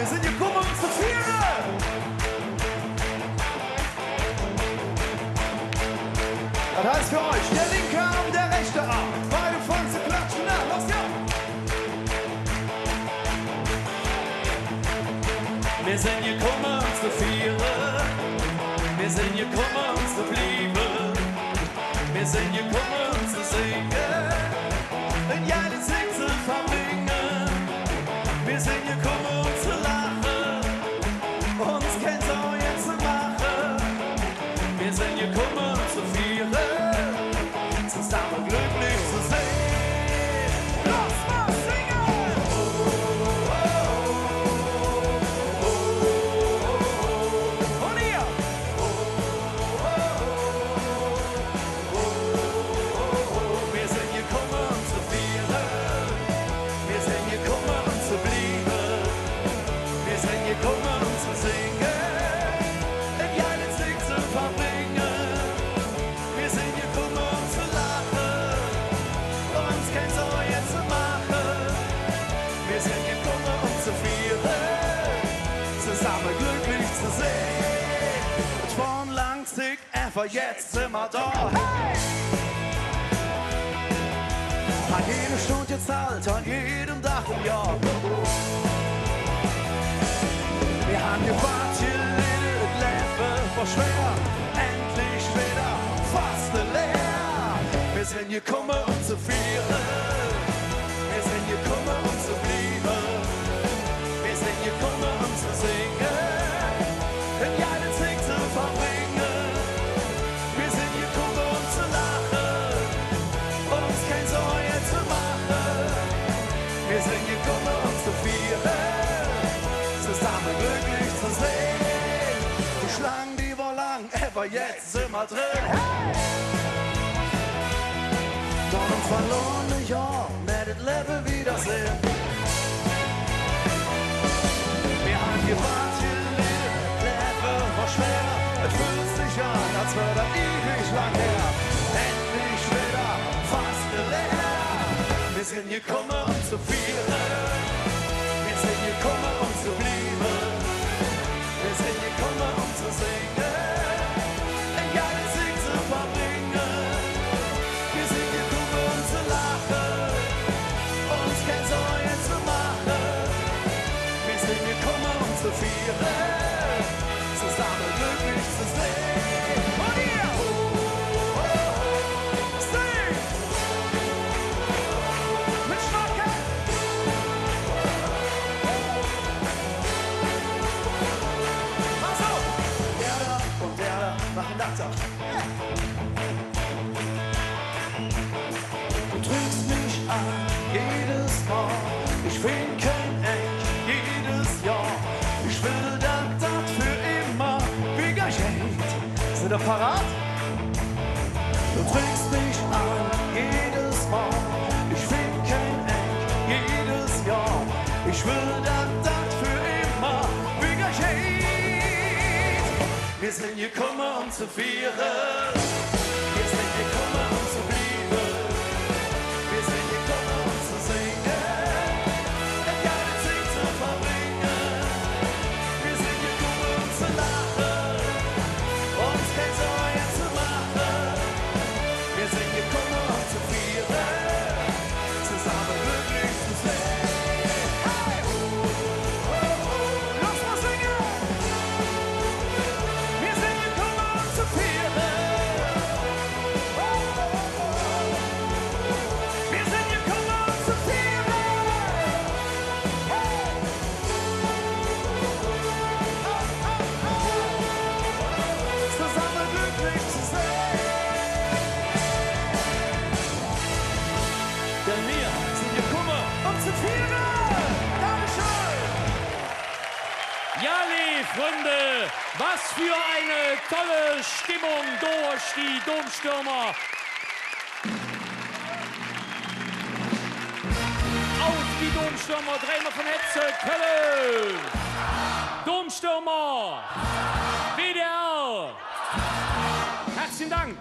Wir sind gekommen, um zu feiern. Das heißt für euch, der linke Arm, der rechte Arm. Beide fangen zu klatschen an. Los, ja! Wir sind gekommen, um zu feiern. Wir sind gekommen, um zu bleiben. Wir sind gekommen, um zu singen. Und ja, den Sieg zu verbringen. Wir sind gekommen, um zu lachen. Uns kein Sau jetzt zu machen. Wir sind gekommen, um zu feiern. Zusammen glücklich zu sehen. Los, mal singen! Und ihr! Wir sind gekommen, um zu feiern. Wir sind gekommen, um zu bleiben. Wir sind gekommen, um zu singen. Und ja, den Sieg zu verbringen. Wir sind gekommen, um zu lachen. Uns kein Sorge jetzt zu machen. Wir sind gekommen, um zu feiern. Zusammen glücklich zu sehen. Und von Langzig einfach jetzt sind wir da. Hey! An jeder Stunde jetzt halt, an jedem Tag im Jahr. Wir haben gewartet, das Leben war schwer, endlich wieder fast leer. Wir sind gekommen, um zu feiern. Wir sind gekommen, um zu bleiben. Wir sind gekommen, um zu singen. Und ja, den Sieg zu verbringen. Wir sind gekommen, um zu lachen. Uns kein Sorge zu machen. Wir sind gekommen, um zu feiern. Zusammen glücklich zu sehen. Die Schlangen, die war lang, aber jetzt sind wir drin. Hey! Von uns verlorene Jahr, werdet Leben wiedersehen. Wir haben gewartet, Leben war schwer. Es fühlt sich an, als wäre das ewig lang her. Endlich wieder fast leer. Wir sind gekommen, um zu feiern. Wir sind gekommen, um zu bleiben. Wir sind gekommen, um zu singen. Ein geiles Sieg zu verbringen. Wir sind gekommen, um zu lachen. Uns kein Sorge zu machen. Wir sind gekommen, um zu feiern. Zusammen glücklich zu sehen. Und ihr! Sing! Mit Schmacken! Mach so! Der da und der da machen das auch. Du trinkst mich an, jedes Mal. Ich bin kein Echt, jedes Jahr. Ich will das für immer wie geschenkt. Sind ihr parat? Du trinkst mich an, jedes Mal. Ich bin kein Echt, jedes Jahr. Ich will das für immer wie geschenkt. Wir sind gekommen, um zu feiern. Wir sind gekommen, um zu bleiben. Wir sind gekommen, um zu singen. Ein geiles Sieg zu verbringen. Wir sind gekommen, um zu lachen. Uns kein Sorge zu machen. Wir sind gekommen, um zu feiern. Zusammen glücklich zu sehen. Hey! Lass mal singen! Wir sind gekommen, um zu feiern. Wir sind gekommen, um zu feiern. Zusammen glücklich zu sein. Denn wir sind gekommen, um zu feiern. Dankeschön. Ja, liebe Freunde, was für eine tolle Stimmung durch die Domstürmer. Auf die Domstürmer, dreimal von Hetze, Köln. Domstürmer, WDR. Herzlichen Dank.